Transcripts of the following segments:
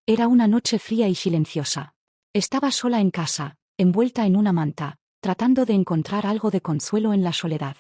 Era una noche fría y silenciosa. Estaba sola en casa, envuelta en una manta, tratando de encontrar algo de consuelo en la soledad.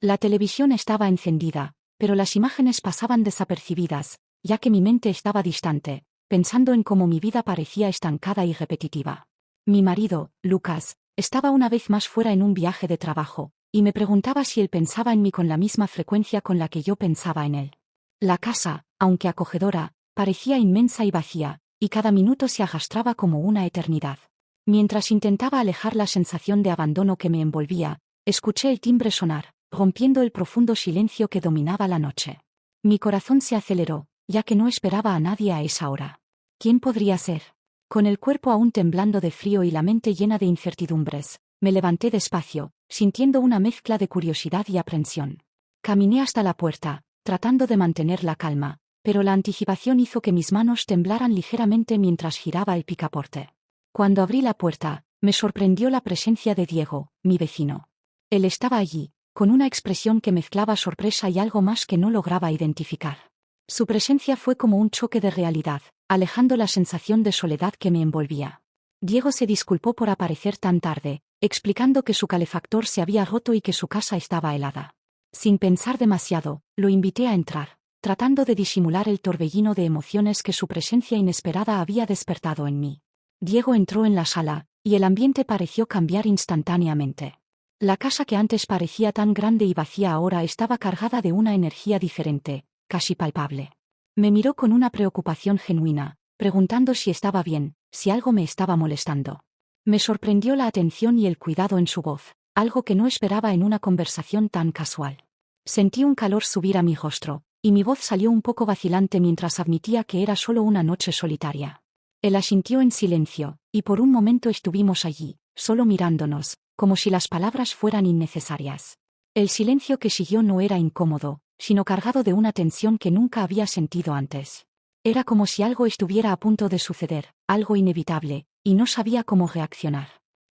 La televisión estaba encendida, pero las imágenes pasaban desapercibidas, ya que mi mente estaba distante, pensando en cómo mi vida parecía estancada y repetitiva. Mi marido, Lucas, estaba una vez más fuera en un viaje de trabajo, y me preguntaba si él pensaba en mí con la misma frecuencia con la que yo pensaba en él. La casa, aunque acogedora, parecía inmensa y vacía, y cada minuto se arrastraba como una eternidad. Mientras intentaba alejar la sensación de abandono que me envolvía, escuché el timbre sonar, rompiendo el profundo silencio que dominaba la noche. Mi corazón se aceleró, ya que no esperaba a nadie a esa hora. ¿Quién podría ser? Con el cuerpo aún temblando de frío y la mente llena de incertidumbres, me levanté despacio, sintiendo una mezcla de curiosidad y aprensión. Caminé hasta la puerta, tratando de mantener la calma, pero la anticipación hizo que mis manos temblaran ligeramente mientras giraba el picaporte. Cuando abrí la puerta, me sorprendió la presencia de Diego, mi vecino. Él estaba allí, con una expresión que mezclaba sorpresa y algo más que no lograba identificar. Su presencia fue como un choque de realidad, alejando la sensación de soledad que me envolvía. Diego se disculpó por aparecer tan tarde, explicando que su calefactor se había roto y que su casa estaba helada. Sin pensar demasiado, lo invité a entrar, tratando de disimular el torbellino de emociones que su presencia inesperada había despertado en mí. Diego entró en la sala, y el ambiente pareció cambiar instantáneamente. La casa que antes parecía tan grande y vacía ahora estaba cargada de una energía diferente, casi palpable. Me miró con una preocupación genuina, preguntando si estaba bien, si algo me estaba molestando. Me sorprendió la atención y el cuidado en su voz, algo que no esperaba en una conversación tan casual. Sentí un calor subir a mi rostro, y mi voz salió un poco vacilante mientras admitía que era solo una noche solitaria. Él asintió en silencio, y por un momento estuvimos allí, solo mirándonos, como si las palabras fueran innecesarias. El silencio que siguió no era incómodo, sino cargado de una tensión que nunca había sentido antes. Era como si algo estuviera a punto de suceder, algo inevitable, y no sabía cómo reaccionar.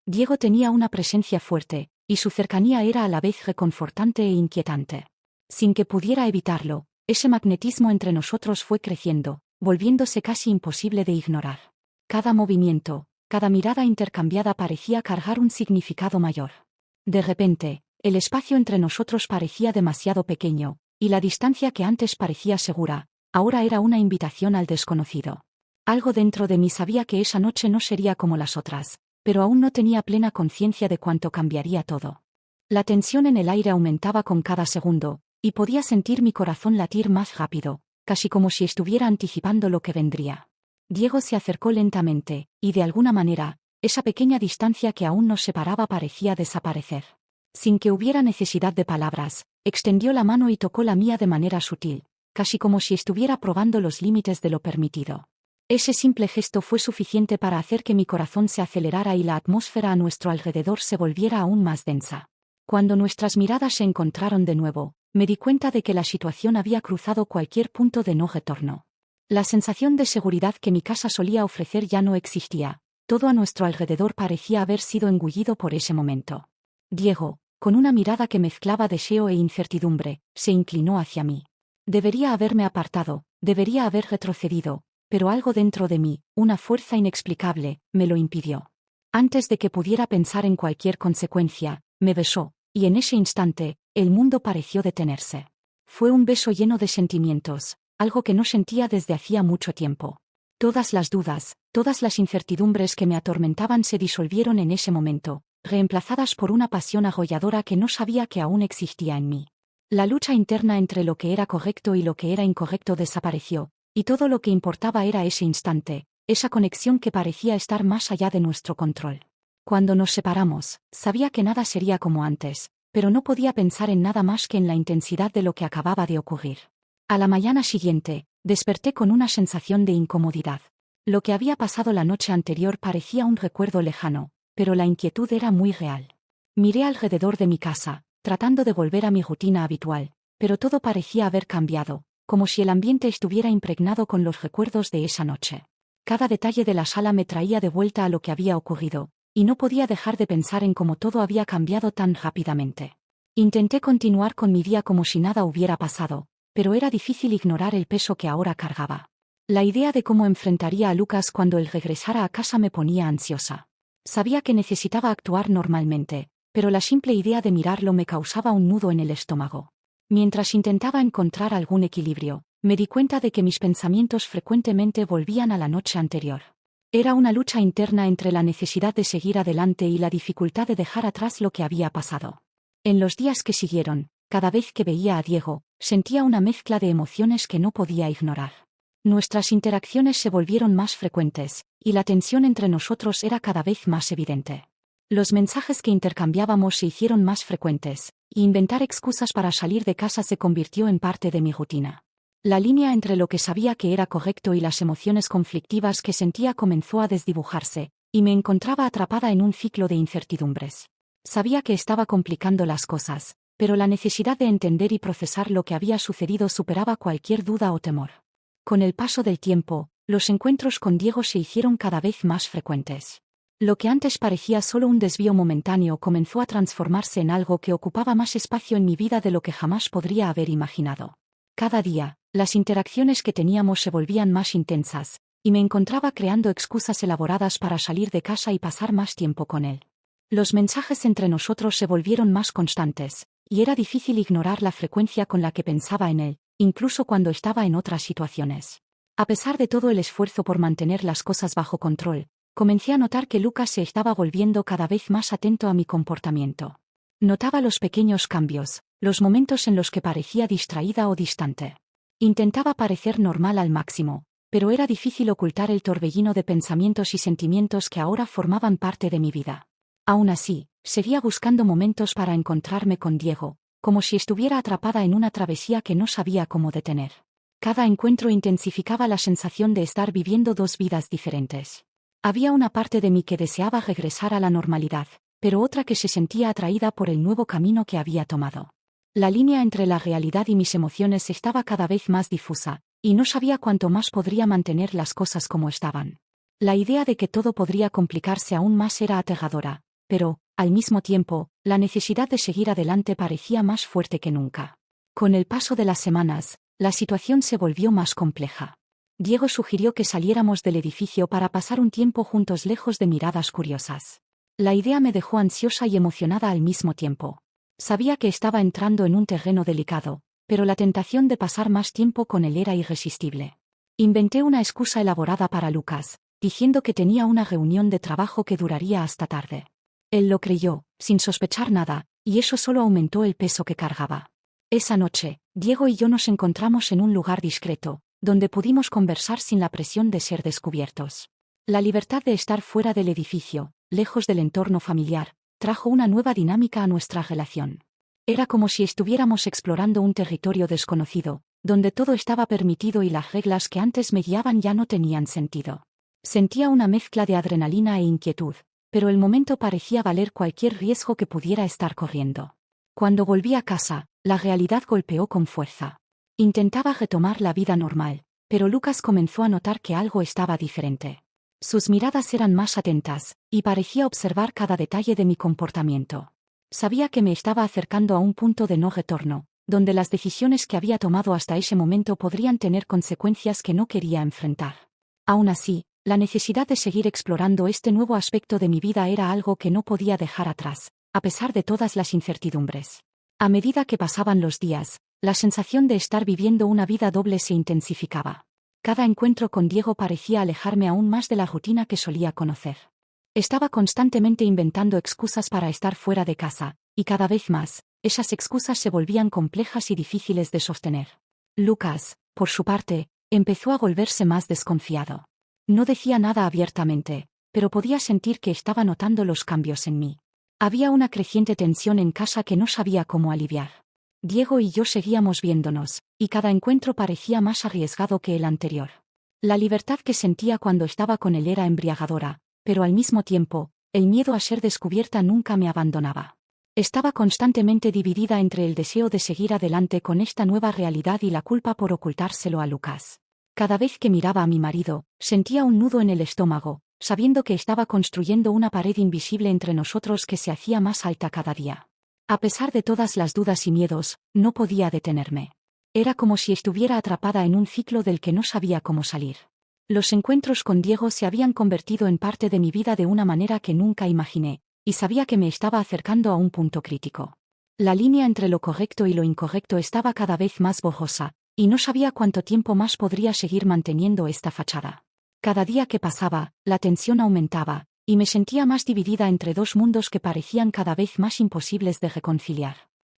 Diego tenía una presencia fuerte, y su cercanía era a la vez reconfortante e inquietante. Sin que pudiera evitarlo, ese magnetismo entre nosotros fue creciendo, volviéndose casi imposible de ignorar. Cada movimiento, cada mirada intercambiada parecía cargar un significado mayor. De repente, el espacio entre nosotros parecía demasiado pequeño, y la distancia que antes parecía segura, ahora era una invitación al desconocido. Algo dentro de mí sabía que esa noche no sería como las otras, pero aún no tenía plena conciencia de cuánto cambiaría todo. La tensión en el aire aumentaba con cada segundo, y podía sentir mi corazón latir más rápido, casi como si estuviera anticipando lo que vendría. Diego se acercó lentamente, y de alguna manera, esa pequeña distancia que aún nos separaba parecía desaparecer. Sin que hubiera necesidad de palabras, extendió la mano y tocó la mía de manera sutil, casi como si estuviera probando los límites de lo permitido. Ese simple gesto fue suficiente para hacer que mi corazón se acelerara y la atmósfera a nuestro alrededor se volviera aún más densa. Cuando nuestras miradas se encontraron de nuevo, me di cuenta de que la situación había cruzado cualquier punto de no retorno. La sensación de seguridad que mi casa solía ofrecer ya no existía, todo a nuestro alrededor parecía haber sido engullido por ese momento. Diego, con una mirada que mezclaba deseo e incertidumbre, se inclinó hacia mí. Debería haberme apartado, debería haber retrocedido, pero algo dentro de mí, una fuerza inexplicable, me lo impidió. Antes de que pudiera pensar en cualquier consecuencia, me besó, y en ese instante, el mundo pareció detenerse. Fue un beso lleno de sentimientos, algo que no sentía desde hacía mucho tiempo. Todas las dudas, todas las incertidumbres que me atormentaban se disolvieron en ese momento, reemplazadas por una pasión arrolladora que no sabía que aún existía en mí. La lucha interna entre lo que era correcto y lo que era incorrecto desapareció, y todo lo que importaba era ese instante, esa conexión que parecía estar más allá de nuestro control. Cuando nos separamos, sabía que nada sería como antes, pero no podía pensar en nada más que en la intensidad de lo que acababa de ocurrir. A la mañana siguiente, desperté con una sensación de incomodidad. Lo que había pasado la noche anterior parecía un recuerdo lejano, pero la inquietud era muy real. Miré alrededor de mi casa, tratando de volver a mi rutina habitual, pero todo parecía haber cambiado, como si el ambiente estuviera impregnado con los recuerdos de esa noche. Cada detalle de la sala me traía de vuelta a lo que había ocurrido, y no podía dejar de pensar en cómo todo había cambiado tan rápidamente. Intenté continuar con mi día como si nada hubiera pasado, pero era difícil ignorar el peso que ahora cargaba. La idea de cómo enfrentaría a Lucas cuando él regresara a casa me ponía ansiosa. Sabía que necesitaba actuar normalmente, pero la simple idea de mirarlo me causaba un nudo en el estómago. Mientras intentaba encontrar algún equilibrio, me di cuenta de que mis pensamientos frecuentemente volvían a la noche anterior. Era una lucha interna entre la necesidad de seguir adelante y la dificultad de dejar atrás lo que había pasado. En los días que siguieron, cada vez que veía a Diego, sentía una mezcla de emociones que no podía ignorar. Nuestras interacciones se volvieron más frecuentes, y la tensión entre nosotros era cada vez más evidente. Los mensajes que intercambiábamos se hicieron más frecuentes, y inventar excusas para salir de casa se convirtió en parte de mi rutina. La línea entre lo que sabía que era correcto y las emociones conflictivas que sentía comenzó a desdibujarse, y me encontraba atrapada en un ciclo de incertidumbres. Sabía que estaba complicando las cosas, pero la necesidad de entender y procesar lo que había sucedido superaba cualquier duda o temor. Con el paso del tiempo, los encuentros con Diego se hicieron cada vez más frecuentes. Lo que antes parecía solo un desvío momentáneo comenzó a transformarse en algo que ocupaba más espacio en mi vida de lo que jamás podría haber imaginado. Cada día, las interacciones que teníamos se volvían más intensas, y me encontraba creando excusas elaboradas para salir de casa y pasar más tiempo con él. Los mensajes entre nosotros se volvieron más constantes, y era difícil ignorar la frecuencia con la que pensaba en él, incluso cuando estaba en otras situaciones. A pesar de todo el esfuerzo por mantener las cosas bajo control, comencé a notar que Lucas se estaba volviendo cada vez más atento a mi comportamiento. Notaba los pequeños cambios, los momentos en los que parecía distraída o distante. Intentaba parecer normal al máximo, pero era difícil ocultar el torbellino de pensamientos y sentimientos que ahora formaban parte de mi vida. Aún así, seguía buscando momentos para encontrarme con Diego, como si estuviera atrapada en una travesía que no sabía cómo detener. Cada encuentro intensificaba la sensación de estar viviendo dos vidas diferentes. Había una parte de mí que deseaba regresar a la normalidad, pero otra que se sentía atraída por el nuevo camino que había tomado. La línea entre la realidad y mis emociones estaba cada vez más difusa, y no sabía cuánto más podría mantener las cosas como estaban. La idea de que todo podría complicarse aún más era aterradora, pero, al mismo tiempo, la necesidad de seguir adelante parecía más fuerte que nunca. Con el paso de las semanas, la situación se volvió más compleja. Diego sugirió que saliéramos del edificio para pasar un tiempo juntos lejos de miradas curiosas. La idea me dejó ansiosa y emocionada al mismo tiempo. Sabía que estaba entrando en un terreno delicado, pero la tentación de pasar más tiempo con él era irresistible. Inventé una excusa elaborada para Lucas, diciendo que tenía una reunión de trabajo que duraría hasta tarde. Él lo creyó, sin sospechar nada, y eso solo aumentó el peso que cargaba. Esa noche, Diego y yo nos encontramos en un lugar discreto, donde pudimos conversar sin la presión de ser descubiertos. La libertad de estar fuera del edificio, lejos del entorno familiar, trajo una nueva dinámica a nuestra relación. Era como si estuviéramos explorando un territorio desconocido, donde todo estaba permitido y las reglas que antes me guiaban ya no tenían sentido. Sentía una mezcla de adrenalina e inquietud, pero el momento parecía valer cualquier riesgo que pudiera estar corriendo. Cuando volví a casa, la realidad golpeó con fuerza. Intentaba retomar la vida normal, pero Lucas comenzó a notar que algo estaba diferente. Sus miradas eran más atentas, y parecía observar cada detalle de mi comportamiento. Sabía que me estaba acercando a un punto de no retorno, donde las decisiones que había tomado hasta ese momento podrían tener consecuencias que no quería enfrentar. Aún así, la necesidad de seguir explorando este nuevo aspecto de mi vida era algo que no podía dejar atrás, a pesar de todas las incertidumbres. A medida que pasaban los días, la sensación de estar viviendo una vida doble se intensificaba. Cada encuentro con Diego parecía alejarme aún más de la rutina que solía conocer. Estaba constantemente inventando excusas para estar fuera de casa, y cada vez más, esas excusas se volvían complejas y difíciles de sostener. Lucas, por su parte, empezó a volverse más desconfiado. No decía nada abiertamente, pero podía sentir que estaba notando los cambios en mí. Había una creciente tensión en casa que no sabía cómo aliviar. Diego y yo seguíamos viéndonos, y cada encuentro parecía más arriesgado que el anterior. La libertad que sentía cuando estaba con él era embriagadora, pero al mismo tiempo, el miedo a ser descubierta nunca me abandonaba. Estaba constantemente dividida entre el deseo de seguir adelante con esta nueva realidad y la culpa por ocultárselo a Lucas. Cada vez que miraba a mi marido, sentía un nudo en el estómago, sabiendo que estaba construyendo una pared invisible entre nosotros que se hacía más alta cada día. A pesar de todas las dudas y miedos, no podía detenerme. Era como si estuviera atrapada en un ciclo del que no sabía cómo salir. Los encuentros con Diego se habían convertido en parte de mi vida de una manera que nunca imaginé, y sabía que me estaba acercando a un punto crítico. La línea entre lo correcto y lo incorrecto estaba cada vez más borrosa, y no sabía cuánto tiempo más podría seguir manteniendo esta fachada. Cada día que pasaba, la tensión aumentaba, y me sentía más dividida entre dos mundos que parecían cada vez más imposibles de reconciliar.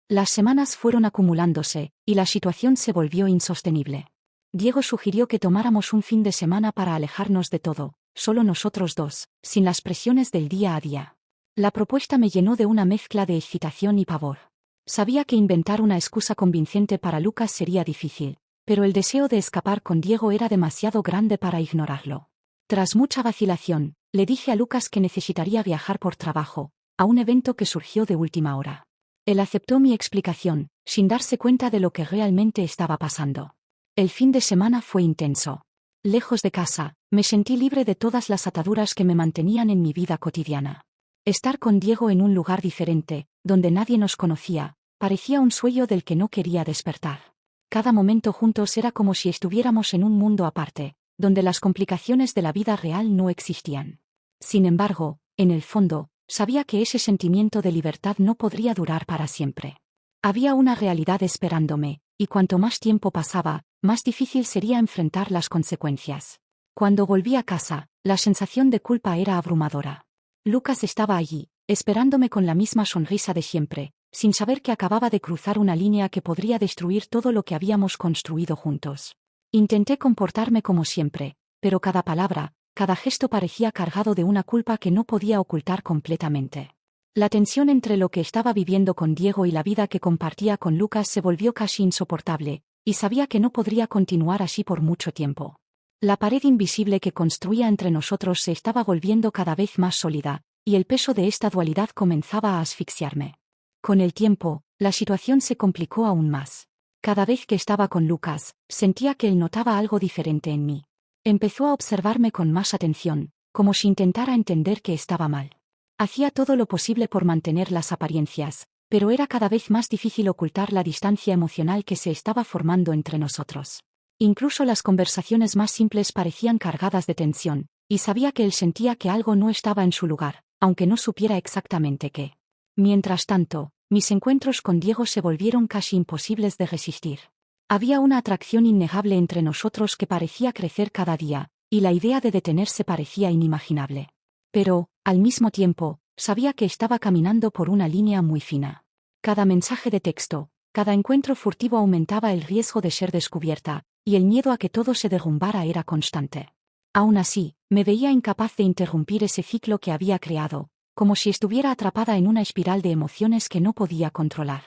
Las semanas fueron acumulándose, y la situación se volvió insostenible. Diego sugirió que tomáramos un fin de semana para alejarnos de todo, solo nosotros dos, sin las presiones del día a día. La propuesta me llenó de una mezcla de excitación y pavor. Sabía que inventar una excusa convincente para Lucas sería difícil, pero el deseo de escapar con Diego era demasiado grande para ignorarlo. Tras mucha vacilación, le dije a Lucas que necesitaría viajar por trabajo, a un evento que surgió de última hora. Él aceptó mi explicación, sin darse cuenta de lo que realmente estaba pasando. El fin de semana fue intenso. Lejos de casa, me sentí libre de todas las ataduras que me mantenían en mi vida cotidiana. Estar con Diego en un lugar diferente, donde nadie nos conocía, parecía un sueño del que no quería despertar. Cada momento juntos era como si estuviéramos en un mundo aparte, donde las complicaciones de la vida real no existían. Sin embargo, en el fondo, sabía que ese sentimiento de libertad no podría durar para siempre. Había una realidad esperándome, y cuanto más tiempo pasaba, más difícil sería enfrentar las consecuencias. Cuando volví a casa, la sensación de culpa era abrumadora. Lucas estaba allí, esperándome con la misma sonrisa de siempre, sin saber que acababa de cruzar una línea que podría destruir todo lo que habíamos construido juntos. Intenté comportarme como siempre, pero cada palabra, cada gesto parecía cargado de una culpa que no podía ocultar completamente. La tensión entre lo que estaba viviendo con Diego y la vida que compartía con Lucas se volvió casi insoportable, y sabía que no podría continuar así por mucho tiempo. La pared invisible que construía entre nosotros se estaba volviendo cada vez más sólida, y el peso de esta dualidad comenzaba a asfixiarme. Con el tiempo, la situación se complicó aún más. Cada vez que estaba con Lucas, sentía que él notaba algo diferente en mí. Empezó a observarme con más atención, como si intentara entender que estaba mal. Hacía todo lo posible por mantener las apariencias, pero era cada vez más difícil ocultar la distancia emocional que se estaba formando entre nosotros. Incluso las conversaciones más simples parecían cargadas de tensión, y sabía que él sentía que algo no estaba en su lugar, aunque no supiera exactamente qué. Mientras tanto, mis encuentros con Diego se volvieron casi imposibles de resistir. Había una atracción innegable entre nosotros que parecía crecer cada día, y la idea de detenerse parecía inimaginable. Pero, al mismo tiempo, sabía que estaba caminando por una línea muy fina. Cada mensaje de texto, cada encuentro furtivo aumentaba el riesgo de ser descubierta, y el miedo a que todo se derrumbara era constante. Aún así, me veía incapaz de interrumpir ese ciclo que había creado, como si estuviera atrapada en una espiral de emociones que no podía controlar.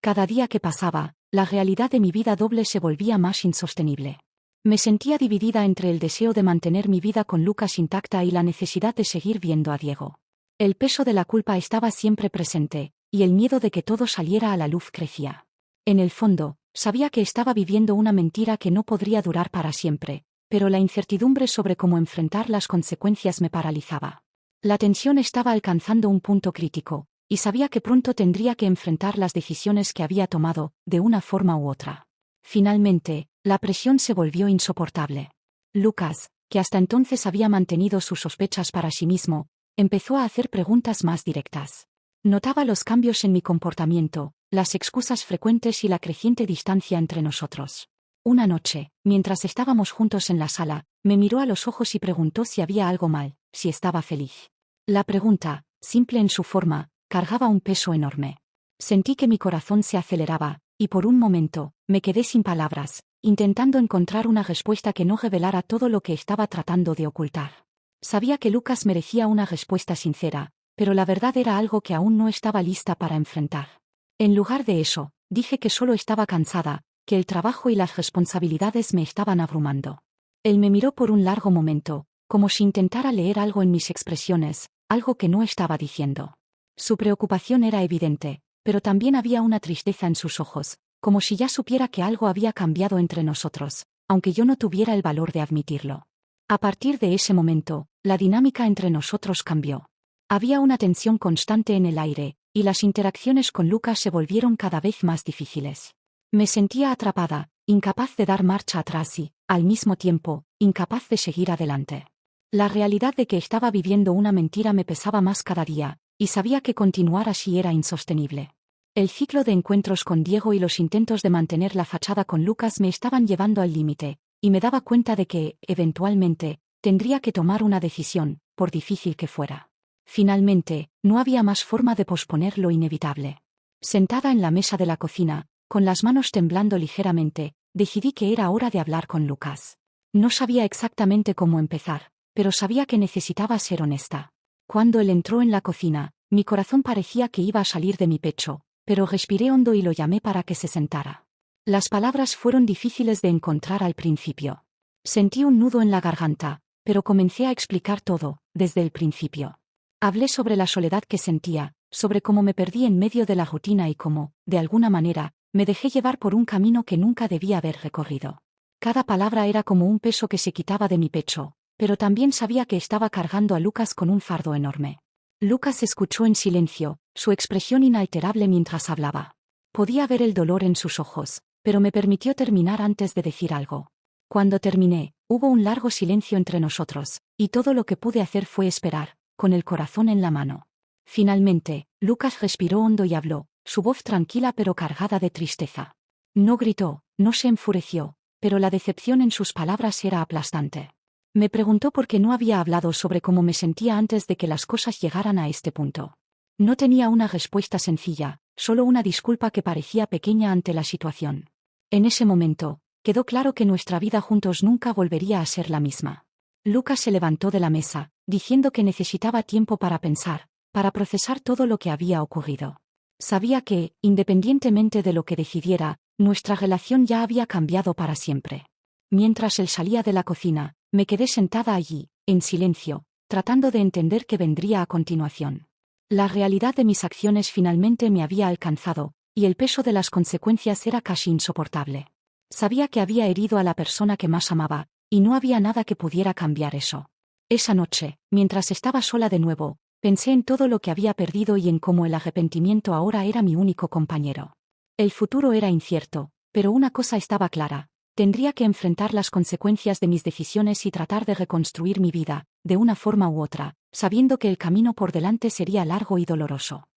Cada día que pasaba, la realidad de mi vida doble se volvía más insostenible. Me sentía dividida entre el deseo de mantener mi vida con Lucas intacta y la necesidad de seguir viendo a Diego. El peso de la culpa estaba siempre presente, y el miedo de que todo saliera a la luz crecía. En el fondo, sabía que estaba viviendo una mentira que no podría durar para siempre, pero la incertidumbre sobre cómo enfrentar las consecuencias me paralizaba. La tensión estaba alcanzando un punto crítico, y sabía que pronto tendría que enfrentar las decisiones que había tomado, de una forma u otra. Finalmente, la presión se volvió insoportable. Lucas, que hasta entonces había mantenido sus sospechas para sí mismo, empezó a hacer preguntas más directas. Notaba los cambios en mi comportamiento, las excusas frecuentes y la creciente distancia entre nosotros. Una noche, mientras estábamos juntos en la sala, me miró a los ojos y preguntó si había algo mal, si estaba feliz. La pregunta, simple en su forma, cargaba un peso enorme. Sentí que mi corazón se aceleraba, y por un momento, me quedé sin palabras, intentando encontrar una respuesta que no revelara todo lo que estaba tratando de ocultar. Sabía que Lucas merecía una respuesta sincera, pero la verdad era algo que aún no estaba lista para enfrentar. En lugar de eso, dije que solo estaba cansada, que el trabajo y las responsabilidades me estaban abrumando. Él me miró por un largo momento, como si intentara leer algo en mis expresiones, algo que no estaba diciendo. Su preocupación era evidente, pero también había una tristeza en sus ojos, como si ya supiera que algo había cambiado entre nosotros, aunque yo no tuviera el valor de admitirlo. A partir de ese momento, la dinámica entre nosotros cambió. Había una tensión constante en el aire, y las interacciones con Lucas se volvieron cada vez más difíciles. Me sentía atrapada, incapaz de dar marcha atrás y, al mismo tiempo, incapaz de seguir adelante. La realidad de que estaba viviendo una mentira me pesaba más cada día, y sabía que continuar así era insostenible. El ciclo de encuentros con Diego y los intentos de mantener la fachada con Lucas me estaban llevando al límite, y me daba cuenta de que, eventualmente, tendría que tomar una decisión, por difícil que fuera. Finalmente, no había más forma de posponer lo inevitable. Sentada en la mesa de la cocina, con las manos temblando ligeramente, decidí que era hora de hablar con Lucas. No sabía exactamente cómo empezar, pero sabía que necesitaba ser honesta. Cuando él entró en la cocina, mi corazón parecía que iba a salir de mi pecho, pero respiré hondo y lo llamé para que se sentara. Las palabras fueron difíciles de encontrar al principio. Sentí un nudo en la garganta, pero comencé a explicar todo, desde el principio. Hablé sobre la soledad que sentía, sobre cómo me perdí en medio de la rutina y cómo, de alguna manera, me dejé llevar por un camino que nunca debía haber recorrido. Cada palabra era como un peso que se quitaba de mi pecho, pero también sabía que estaba cargando a Lucas con un fardo enorme. Lucas escuchó en silencio, su expresión inalterable mientras hablaba. Podía ver el dolor en sus ojos, pero me permitió terminar antes de decir algo. Cuando terminé, hubo un largo silencio entre nosotros, y todo lo que pude hacer fue esperar, con el corazón en la mano. Finalmente, Lucas respiró hondo y habló, su voz tranquila pero cargada de tristeza. No gritó, no se enfureció, pero la decepción en sus palabras era aplastante. Me preguntó por qué no había hablado sobre cómo me sentía antes de que las cosas llegaran a este punto. No tenía una respuesta sencilla, solo una disculpa que parecía pequeña ante la situación. En ese momento, quedó claro que nuestra vida juntos nunca volvería a ser la misma. Lucas se levantó de la mesa, diciendo que necesitaba tiempo para pensar, para procesar todo lo que había ocurrido. Sabía que, independientemente de lo que decidiera, nuestra relación ya había cambiado para siempre. Mientras él salía de la cocina, me quedé sentada allí, en silencio, tratando de entender qué vendría a continuación. La realidad de mis acciones finalmente me había alcanzado, y el peso de las consecuencias era casi insoportable. Sabía que había herido a la persona que más amaba, y no había nada que pudiera cambiar eso. Esa noche, mientras estaba sola de nuevo, pensé en todo lo que había perdido y en cómo el arrepentimiento ahora era mi único compañero. El futuro era incierto, pero una cosa estaba clara. Tendría que enfrentar las consecuencias de mis decisiones y tratar de reconstruir mi vida, de una forma u otra, sabiendo que el camino por delante sería largo y doloroso.